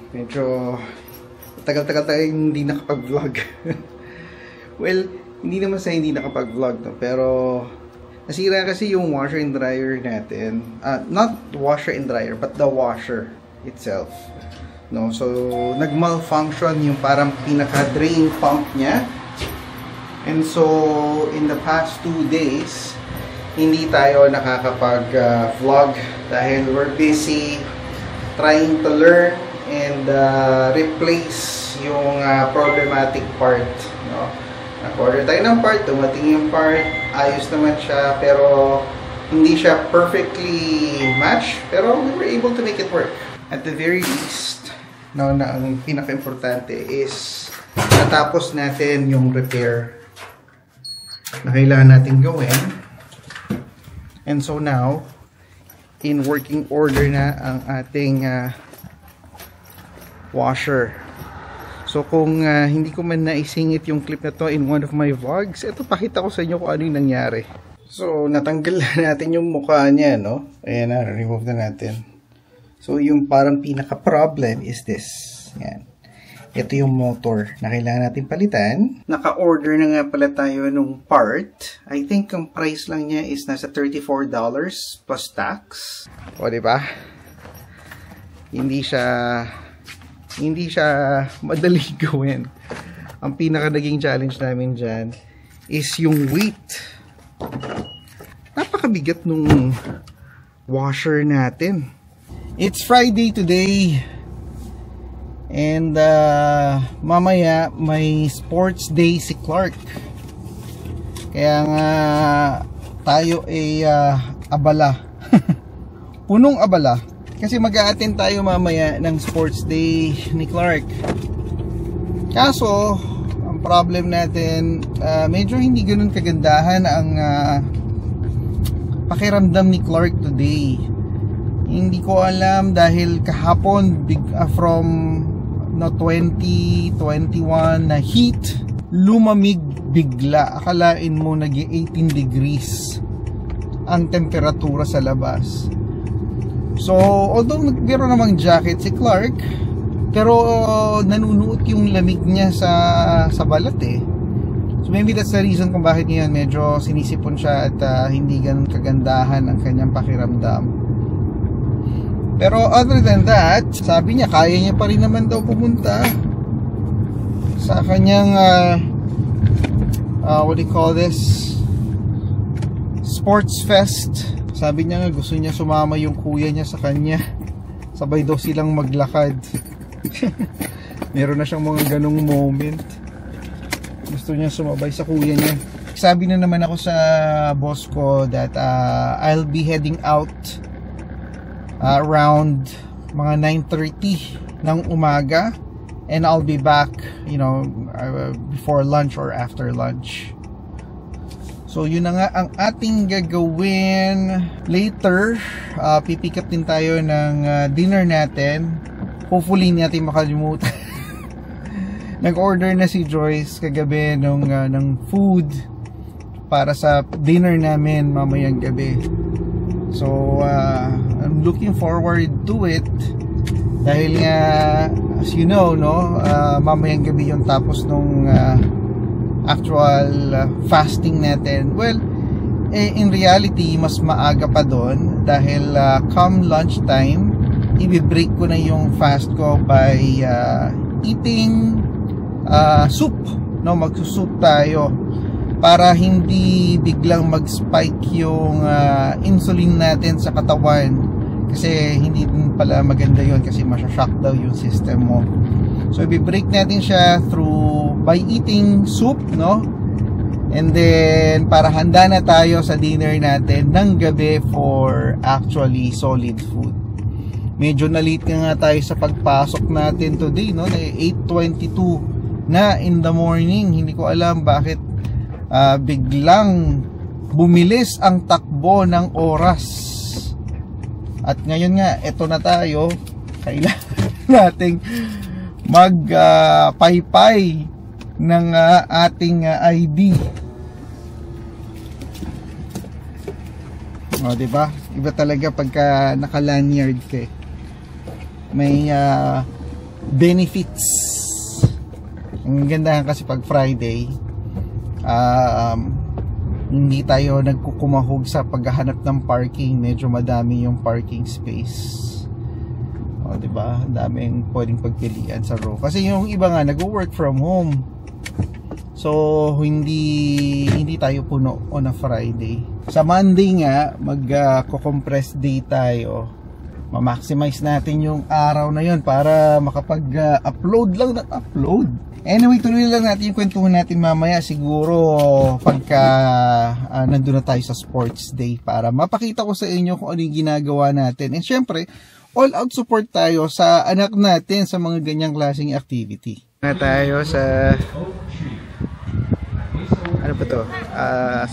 Medyo tagal-tagal tayo hindi nakapag-vlog. Well, hindi naman sa hindi nakapag-vlog, no? Pero nasira kasi yung washer and dryer natin. Not washer and dryer, but the washer itself. No? So, nag-malfunction yung parang pinaka-drain pump niya. And so, in the past 2 days, hindi tayo nakakapag-vlog dahil we're busy trying to learn and replace yung problematic part, no? Nag-order tayo ng part, dumating yung part, ayos naman siya, pero hindi siya perfectly matched, pero we were able to make it work. At the very least, no, na ang pinaka-importante is natapos natin yung repair na kailangan natin gawin. And so now, in working order na ang ating washer. So kung hindi ko man naisingit yung clip na to in one of my vlogs, ito pakita ko sa inyo kung ano yung nangyari. So natanggal na natin yung mukha niya, no? Ayan na, remove na natin. So yung parang pinaka-problem is this. Yan. Ito yung motor na kailangan natin palitan. Naka-order na nga pala tayo nung part. I think ang price lang niya is nasa $34 plus tax. O, diba? Hindi siya madali gawin. Ang pinaka naging challenge namin dyan is yung weight. Napakabigat nung washer natin. It's Friday today. And mamaya may sports day si Clark. Kaya nga tayo ay abala. Punong abala. Kasi mag-a-attend tayo mamaya ng sports day ni Clark. Kaso, ang problem natin, medyo hindi ganun kagandahan ang pakiramdam ni Clark today. Hindi ko alam dahil kahapon from 20, 21 na heat, lumamig bigla. Akalain mo nag-18 degrees ang temperatura sa labas. So, although nagbiro namang jacket si Clark, pero nanunuot yung lamig niya sa balat eh. So maybe that's the reason kung bakit ngayon medyo sinisipon siya at hindi ganun kagandahan ang kanyang pakiramdam. Pero other than that, sabi niya kaya niya pa rin naman daw pumunta sa kanyang what do you call this, sports fest. Sabi niya nga gusto niya sumama yung kuya niya sa kanya. Sabay daw silang maglakad. Meron na siyang mga ganong moment. Gusto niya sumabay sa kuya niya. Sabi na naman ako sa boss ko that I'll be heading out around mga 9:30 ng umaga. And I'll be back, you know, before lunch or after lunch. So yun na nga ang ating gagawin. Later, pipick up din tayo ng dinner natin. Hopefully hindi natin makalimutan. Nag-order na si Joyce kagabi ng food para sa dinner namin mamayang gabi. So I'm looking forward to it. Dahil nga, as you know, no, mamayang gabi yung tapos nung actual fasting natin. Well, in reality, mas maaga pa doon dahil come lunchtime, i-break ko na yung fast ko by eating soup. No, magsusoup tayo para hindi biglang mag-spike yung insulin natin sa katawan. Kasi hindi din pala maganda yun kasi masya-shock daw yung system mo. So, i-break natin siya by eating soup, no? And then, para handa na tayo sa dinner natin ng gabi for actually solid food. Medyo na-late nga tayo sa pagpasok natin today, no? 8:22 na in the morning. Hindi ko alam bakit biglang bumilis ang takbo ng oras. At ngayon nga, eto na tayo. Kailangan nating magpaypay ng ating ID. O, diba? Iba talaga pagka naka-lanyard ka. May benefits. Ang ganda kasi pag Friday, hindi tayo nagkukumahog sa paghahanap ng parking. Medyo madami yung parking space. O, diba? Ang daming pwedeng pagpilian sa row. Kasi yung iba nga nag-work from home. So, hindi tayo puno on a Friday. Sa Monday nga, mag-compress day tayo. Ma-maximize natin yung araw na yun para makapag-upload lang ng upload. Anyway, tuloy lang natin yung kwentuhan natin mamaya. Siguro pagka nandun na tayo sa sports day para mapakita ko sa inyo kung ano yung ginagawa natin. And syempre, all out support tayo sa anak natin sa mga ganyang klaseng activity. Na tayo sa ano ba to?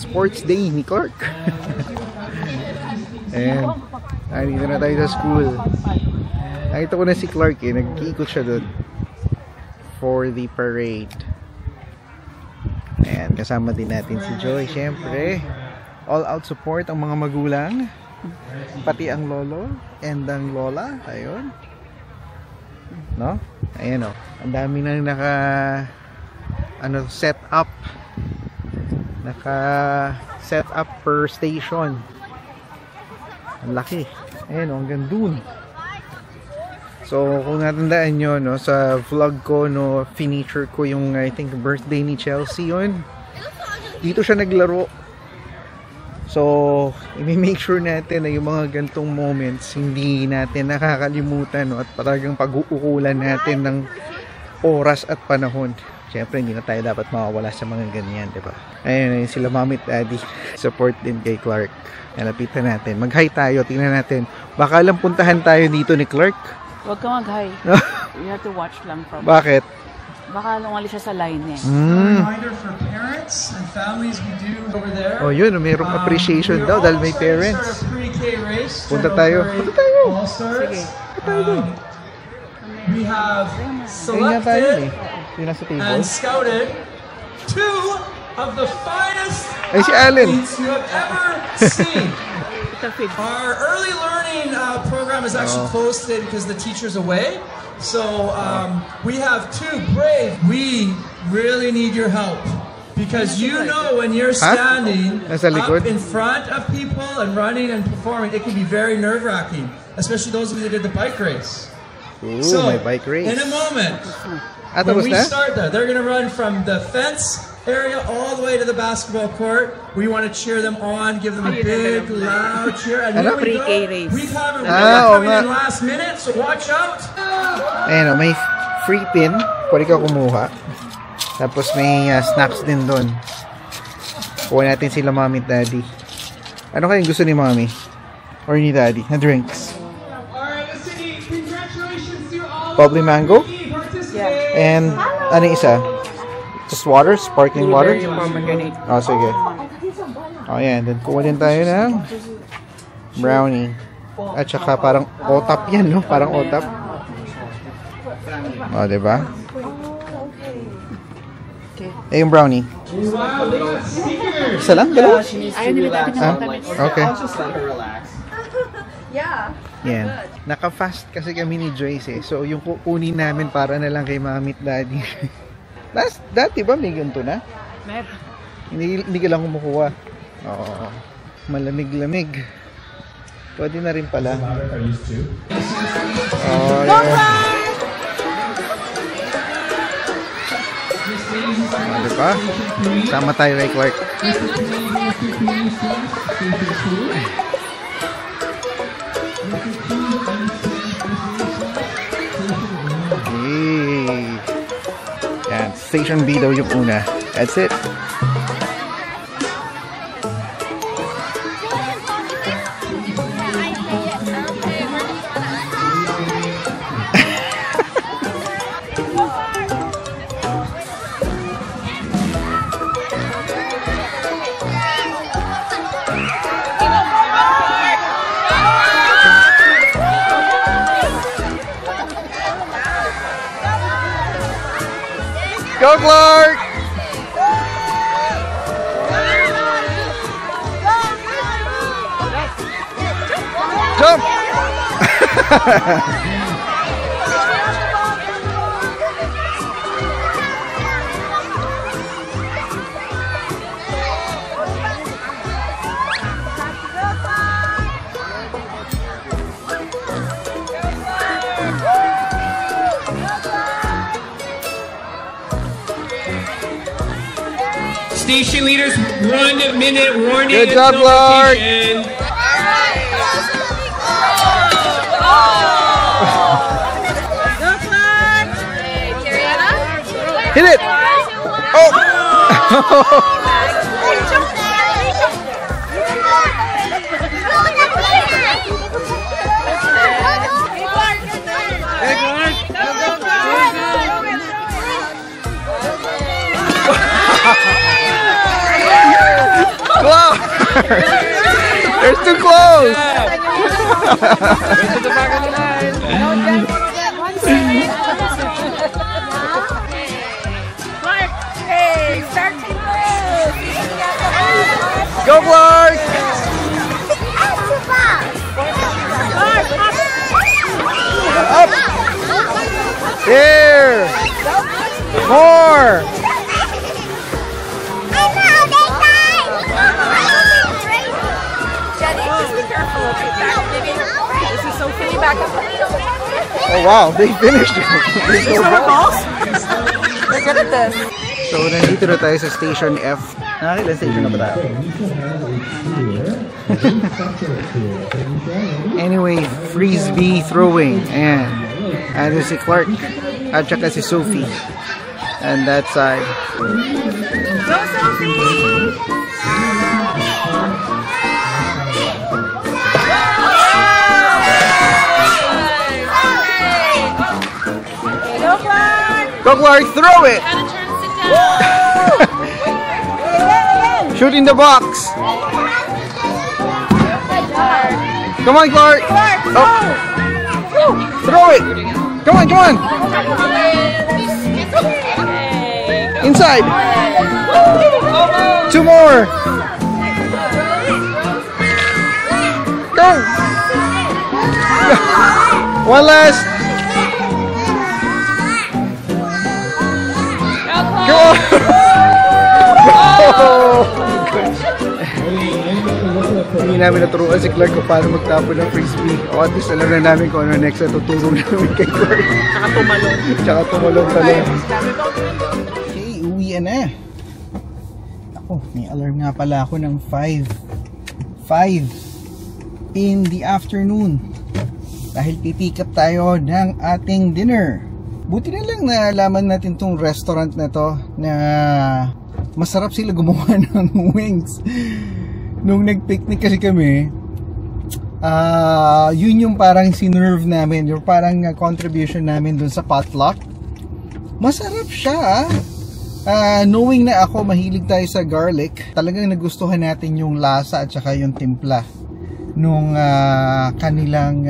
Sports day ni Clark. Ayan. Dito na tayo sa school. Nakita ko na si Clark eh. Nag-iikot siya doon for the parade. Ayan. Kasama din natin si Joy. Siyempre, all out support ang mga magulang. Pati ang lolo and ang lola. Ayun. No? Ayan o. Ang dami nang set up. Naka-set up per station. Ang laki. Ayan o, hanggang dun. So, kung natandaan nyo, no, sa vlog ko, no, finisher ko yung, I think, birthday ni Chelsea yun. Dito siya naglaro. So, i-make sure natin na yung mga gantong moments, hindi natin nakakalimutan, no, at talagang pag-uukulan natin ng oras at panahon. Siyempre, hindi na tayo dapat mawawala sa mga ganyan, diba? Ayun, sila Mommy at Daddy. Support din kay Clark. Nalapitan natin. Mag-hi tayo. Tingnan natin. Baka lang puntahan tayo dito ni Clark. Huwag ka mag-hi. You have to watch lang from. Bakit? Baka lumali siya sa line eh. Reminder for parents and families we do over there. Oh, yun. Mayroong appreciation daw dahil may parents. Punta tayo. Punta tayo. Sige. We have selected and and scouted 2 of the finest si Allen athletes you have ever seen. Our early learning program is actually closed today because the teacher's away. So we have 2 brave. We really need your help. Because you know when you're standing up in front of people and running and performing, it can be very nerve-wracking. Especially those of you that did the bike race. Ooh, so, my bike race. In a moment, when we start that, they're going to run from the fence area all the way to the basketball court. We want to cheer them on, give them a big, loud cheer. And here we go. We haven't coming in last minute, so watch out. Ayan, may free pin. Pwede ka kumuha. Tapos may snacks din doon. Kuha natin sila Mommy at Daddy. Ano kayang gusto ni Mommy? Or ni Daddy? Na drinks? Bubbly mango? Yeah. And ano isa? Just water? Sparkling water? Oh, sige. Oh, yan. Then kuha din tayo ng brownie. At saka parang otap yan, no? Parang otap. Oh, diba? Eh, yung brownie. Isa lang? Dalawa? Ayaw nila natin Okay. Yeah. Yan. Naka-fast kasi kami ni Joyce eh. So, yung kukunin namin para na lang kay Mommy at Daddy. Dati ba may ganito na? Meron. Hindi ka lang kumukuha. Oo. Malamig-lamig. Pwede na rin pala. Oh, yeah. Diba? Sama tayo kay Clark. Yay! Yan, Station B daw yung una. That's it. Go Clark! Jump! station leaders, 1 minute warning. Good job, Clark. Hit it! Oh! Wow! They're too close! Go, Clark! Up! There! More! Oh wow, they finished it. They're good at this. So, nandito na tayo sa Station F. Nakakailan station na ba tayo? Anyway, frisbee throwing. Ayan. Ano si Clark at saka si Sophie. And that side. Go, Sophie! Go, Clark! Go, Clark! Throw it! Shoot in the box! Come on, Clark! Oh. Throw it! Come on, come on! Inside! 2 more! Go! 1 last! Go on! Hindi namin naturuan si Clark kung paano magtapon ng frisbee. O at least alam na namin kung ano next na tuturo namin kay Clark. Tsaka tumalon. Tsaka tumalon talon. Okay, uwi na. Ako, may alarm nga pala ako ng 5 in the afternoon. Dahil pipick up tayo ng ating dinner. Buti na lang nalaman natin tong restaurant na to na masarap sila gumawa ng wings. Nung nag-picnic kasi kami, yun yung parang sinerve namin, yung parang contribution namin dun sa potluck. Masarap siya. Knowing na ako mahilig tayo sa garlic, talagang nagustuhan natin yung lasa at saka yung timpla nung kanilang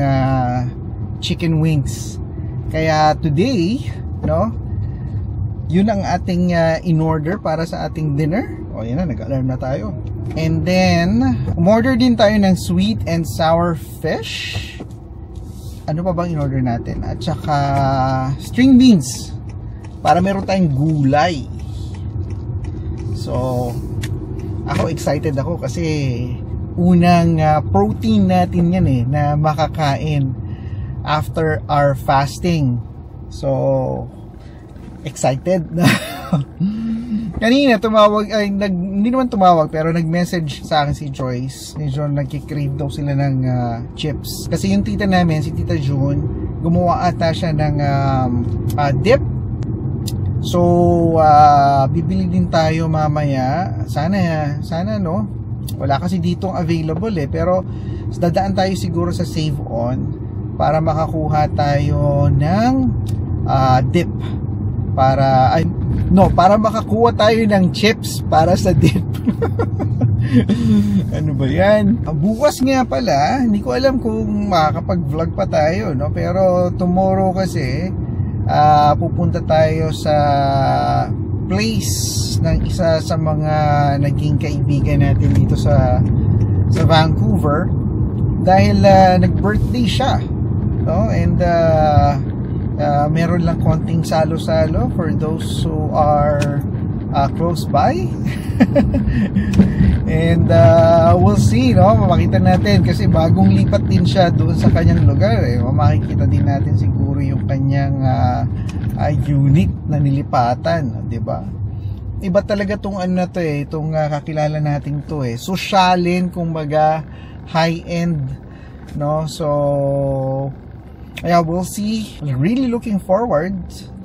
chicken wings. Kaya today, no, yun ang ating in-order para sa ating dinner. O yan na, nag-alarm na tayo. And then, umorder din tayo ng sweet and sour fish. Ano pa bang in-order natin? At saka string beans para meron tayong gulay. So, ako excited ako kasi unang protein natin yan eh na makakain after our fasting. So, excited na. Kanina tumawag, ay hindi naman tumawag pero nag-message sa akin si Joyce. Medyo nagki-crave daw sila ng chips. Kasi yung tita namin, si Tita June, gumawa ata siya ng dip. So, bibili din tayo mamaya. Sana no. Wala kasi ditong available eh. Pero dadaan tayo siguro sa Save On para makakuha tayo ng dip. Para makakuha tayo ng chips para sa dip. Ano ba yan? Bukas nga pala, hindi ko alam kung makakapag-vlog pa tayo, no? Pero tomorrow kasi pupunta tayo sa place ng isa sa mga naging kaibigan natin dito sa Vancouver dahil nag-birthday siya, no? And meron lang konting salo-salo for those who are close by. And we'll see, no? Makikita natin kasi bagong lipat din siya doon sa kanyang lugar eh. Makikita din natin siguro yung kanyang unit na nilipatan, di ba? iba talaga tong ano na to eh, itong kakilala natin to eh. Sosyalin, kumbaga, high-end, no? So, yeah, we'll see. Really looking forward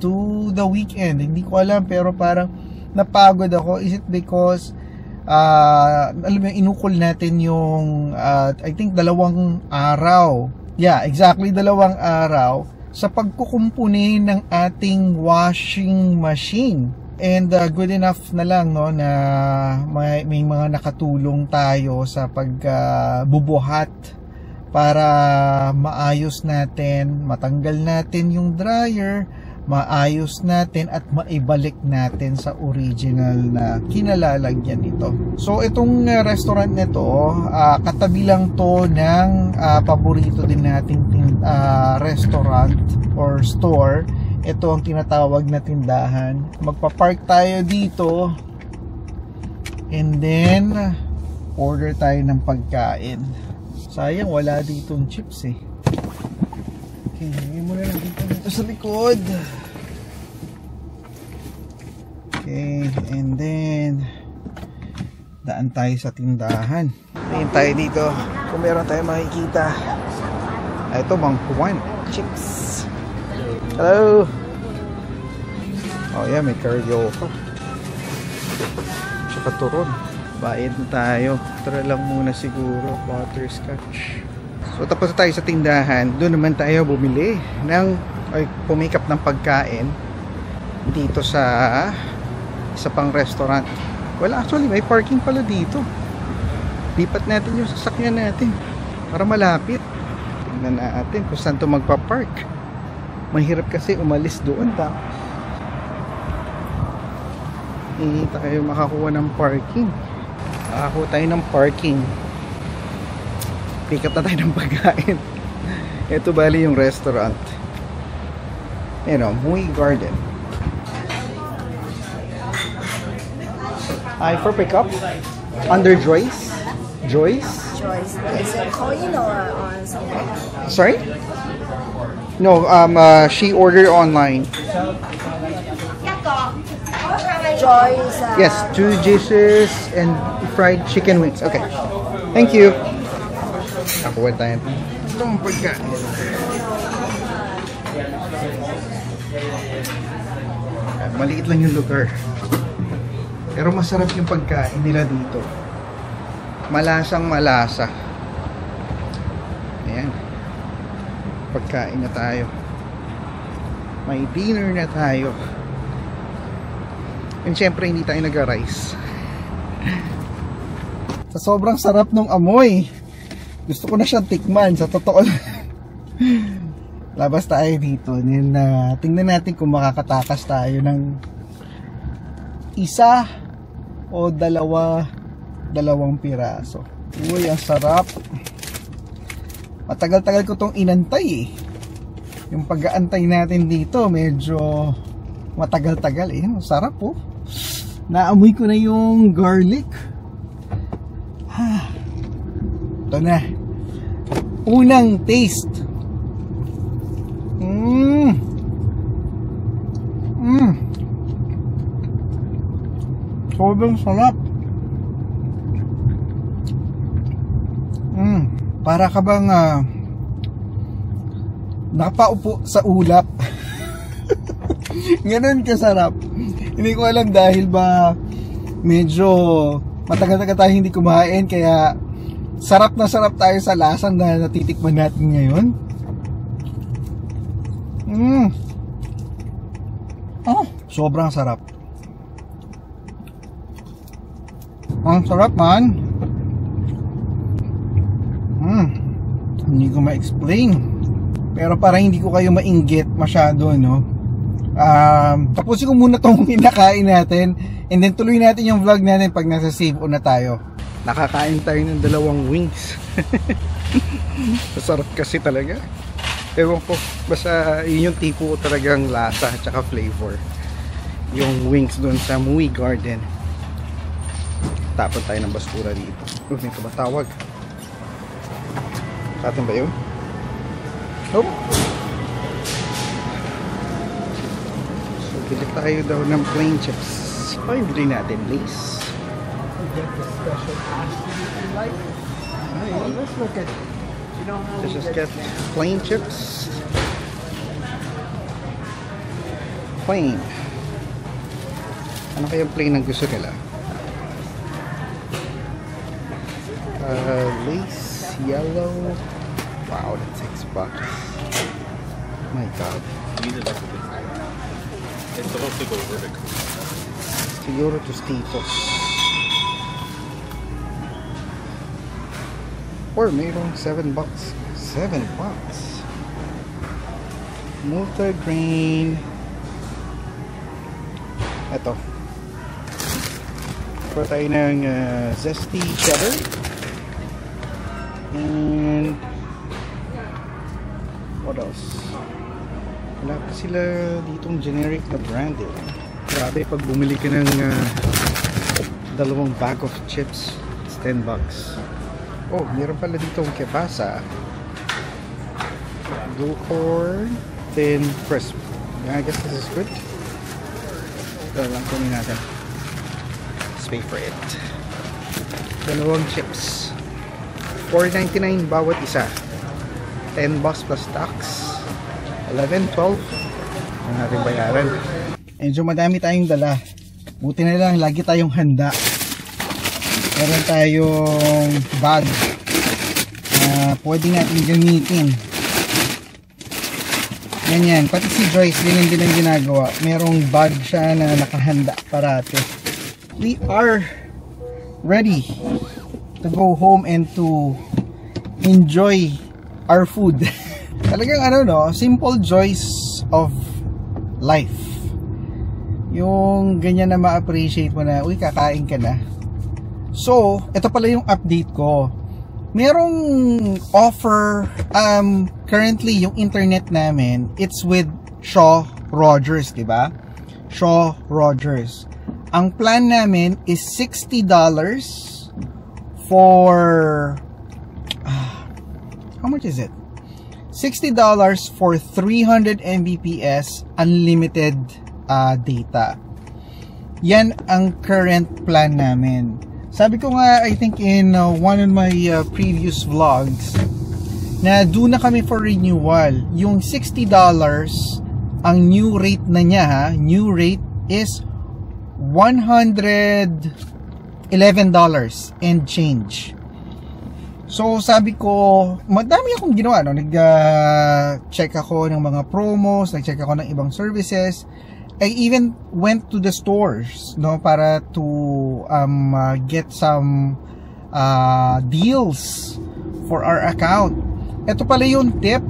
to the weekend. Hindi ko alam, pero parang napagod ako. Is it because alam mo, inukol natin yung I think 2 araw. Yeah, exactly 2 araw sa pagkukumpuni ng ating washing machine. And good enough na lang, no, na may mga nakatulong tayo sa pagbubuhat para maayos natin, matanggal natin yung dryer, maayos natin at maibalik natin sa original na kinalalagyan nito. So itong restaurant nito, katabi lang to ng paborito din nating restaurant or store. Ito ang tinatawag na tindahan. Magpa-park tayo dito and then order tayo ng pagkain. Sayang wala ditong chips eh. Okay, hingin muna lang dito sa likod. Okay, and then daan tayo sa tindahan. Tingin tayo dito kung meron tayo makikita. Ito, Mang Juan chips. Hello. Oh yeah, may cardio pa. Tsaka turon. Bayad na tayo. Tara lang muna siguro. Butterscotch. So tapos na tayo sa tindahan. Doon naman tayo bumili ng pumikap ng pagkain dito sa isa pang restaurant. Well, actually may parking pala dito. Lipat natin yung sasakyan natin para malapit. Tingnan natin kung saan to magpa-park. Mahirap kasi umalis doon ta. Hindi tayo makakuha ng parking. Makakuha tayo ng parking. Pick up na tayo ng pagkain. Ito bali yung restaurant. Muy Garden. For pick up? Under Joyce? Joyce? Joyce. Is it coin or on something? Sorry? No, she ordered online. Joyce. Yes, 2 dishes and fried chicken wings. Okay. Thank you. Nakuha tayo itong pagkain. Maliit lang yung lugar. Pero masarap yung pagkain nila dito. Malasang malasa. Ayan. Pagkain na tayo. May dinner na tayo. And syempre hindi tayo nag-rice. Sa sobrang sarap ng amoy, gusto ko na siyang tikman. Sa totoo lang. Labas tayo dito. And, tingnan natin kung makakatakas tayo ng 1 o 2 piraso. Uy, ang sarap. Matagal-tagal ko tong inantay eh. Yung pag-aantay natin dito medyo matagal-tagal eh. Sarap po. Naamoy ko na yung garlic. Ito na. Unang taste. Sobrang sarap. Para ka bang nakapaupo sa ulap. Ganun kasarap. Hindi ko alam dahil ba medyo matagal-tagal tayo hindi kumain, kaya sarap na sarap tayo sa lasang na natitikman natin ngayon. Sobrang sarap. Ang sarap man. Hindi ko ma-explain. Pero para hindi ko kayo mainggit masyado, no? Tapusin ko muna tong kinakain natin. And then tuloy natin yung vlog natin pag nasa save on na tayo. Nakakain tayo ng 2 wings. Masarap kasi talaga. Ewan ko, basta yun yung tipo ko talagang lasa at saka flavor. Yung wings doon sa Muy Garden. Tapon tayo ng basura dito. May tumatawag. Sa atin ba yun? Nope. So, bili tayo daw ng plain chips. Ay, bili natin lace. Get the special pasta if you like. Well, let's look at, you know, how let's just get plain chips. Plain. Ano kayang plain ang gusto nila? Lace, yellow. Wow, that's $6. My God. Siguro Tostitos. Or mayroong $7. $7. Multigrain. Ito. Kuha tayo ng zesty cheddar. And what else? Wala pa sila ditong generic na brand eh. Grabe, pag bumili ka ng dalawang bag of chips, it's $10. Oh, meron pala ditong kebasa. Ducorn Thin Crisp. I guess this is good. Ito lang kunin natin. Let's pay for it. Dalawang chips. $4.99 bawat isa. $10 plus tax. 11, 12. Ang natin bayaran. Medyo madami tayong dala. Buti na lang, lagi tayong handa. Meron tayong bag na pwede natin gamitin. Ganyan. Pati si Joyce din ang ginagawa. Merong bag siya na nakahanda parate. We are ready to go home and to enjoy our food. Talagang ano no, simple joys of life. Yung ganyan na ma-appreciate mo na, uy, kakain ka na. So, ito pala yung update ko. Merong offer, currently yung internet namin, it's with Shaw Rogers, diba? Shaw Rogers. Ang plan namin is $60 for, how much is it? $60 for 300 Mbps unlimited data. Yan ang current plan namin. Sabi ko nga, I think in one of my previous vlogs, na doon na kami for renewal. Yung $60, ang new rate na niya, ha, new rate is $111 and change. So sabi ko, madami akong ginawa, no? Nag-check ako ng mga promos, nag-check ako ng ibang services. I even went to the stores, no, para to get some deals for our account. Ito pala yung tip.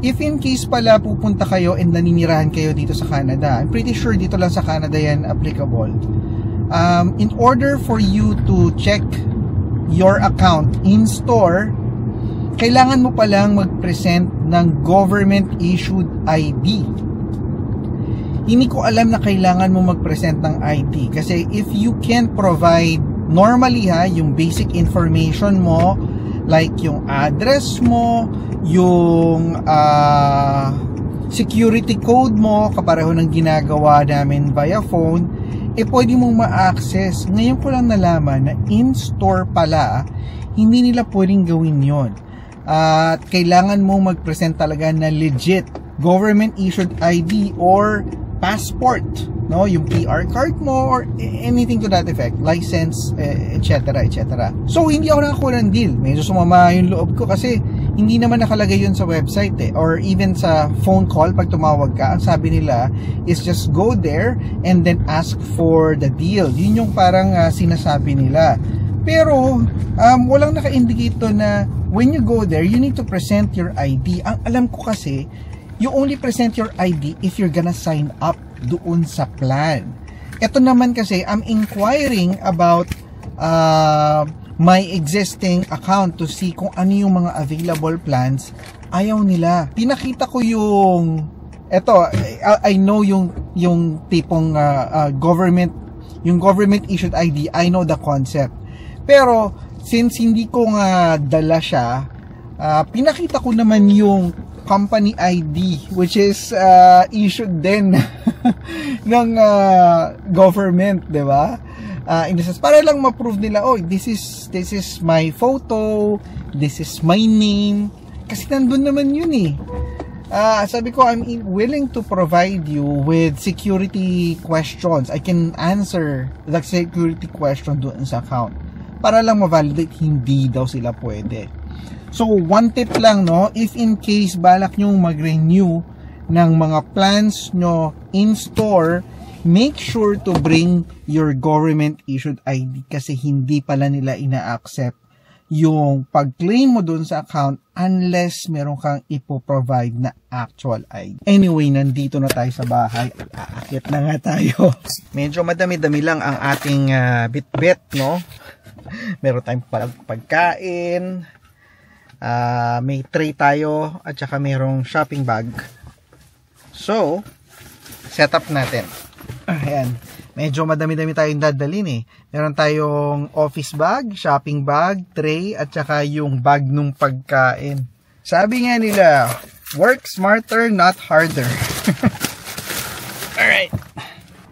If in case pala pupunta kayo and naninirahan kayo dito sa Canada, I'm pretty sure dito lang sa Canada yan applicable. In order for you to check your account in store, kailangan mo palang mag-present ng government issued ID. Hindi ko alam na kailangan mo mag-present ng ID kasi if you can provide normally, ha, yung basic information mo, like yung address mo, yung security code mo, kapareho ng ginagawa namin via phone, pwede mong ma-access. Ngayon ko lang nalaman na in-store pala, hindi nila pwedeng gawin yon. At kailangan mong mag-present talaga na legit government issued ID or passport, no, yung PR card mo or anything to that effect, license, etc. etc. So hindi ako nakakuha ng deal. Medyo sumama yung loob ko kasi hindi naman nakalagay yun sa website or even sa phone call pag tumawag ka. Ang sabi nila is just go there and then ask for the deal. Yun yung parang sinasabi nila. Pero walang naka-indicate to na when you go there, you need to present your ID. Ang alam ko kasi, you only present your ID if you're gonna sign up doon sa plan. Ito naman kasi, I'm inquiring about my existing account to see kung ano yung mga available plans. Ayaw nila. Pinakita ko yung, eto, I know yung tipong government, yung government issued ID, I know the concept. Pero, since hindi ko nga dala siya, pinakita ko naman yung company ID which is issued din ng government, 'di ba? In the sense, para lang ma-prove nila, oh, this is my photo, this is my name, kasi nandun naman yun eh. Sabi ko, I'm willing to provide you with security questions. I can answer the security question doon sa account para lang ma-validate, hindi daw sila pwede. So, one tip lang, no, if in case balak nyo mag-renew ng mga plans nyo in store, make sure to bring your government issued ID kasi hindi pala nila ina-accept yung pag-claim mo dun sa account unless meron kang ipo-provide na actual ID. Anyway, nandito na tayo sa bahay. Aakit na nga tayo. Medyo madami-dami lang ang ating bit-bit, no? Meron tayong pagkain, may tray tayo, at saka merong shopping bag. So, setup natin. Ayan. Medyo madami-dami tayong dadalhin eh. Meron tayong office bag, shopping bag, tray, at saka yung bag nung pagkain. Sabi nga nila, work smarter, not harder. Alright.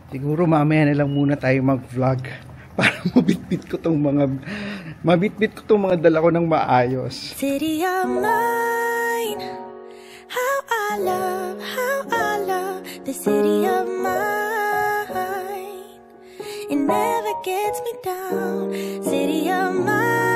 Siguro mamaya na lang muna tayo mag-vlog para mabitbit ko tong mga dala ko ng maayos. City of mine, how I love the city of mine. It never gets me down. City of mine.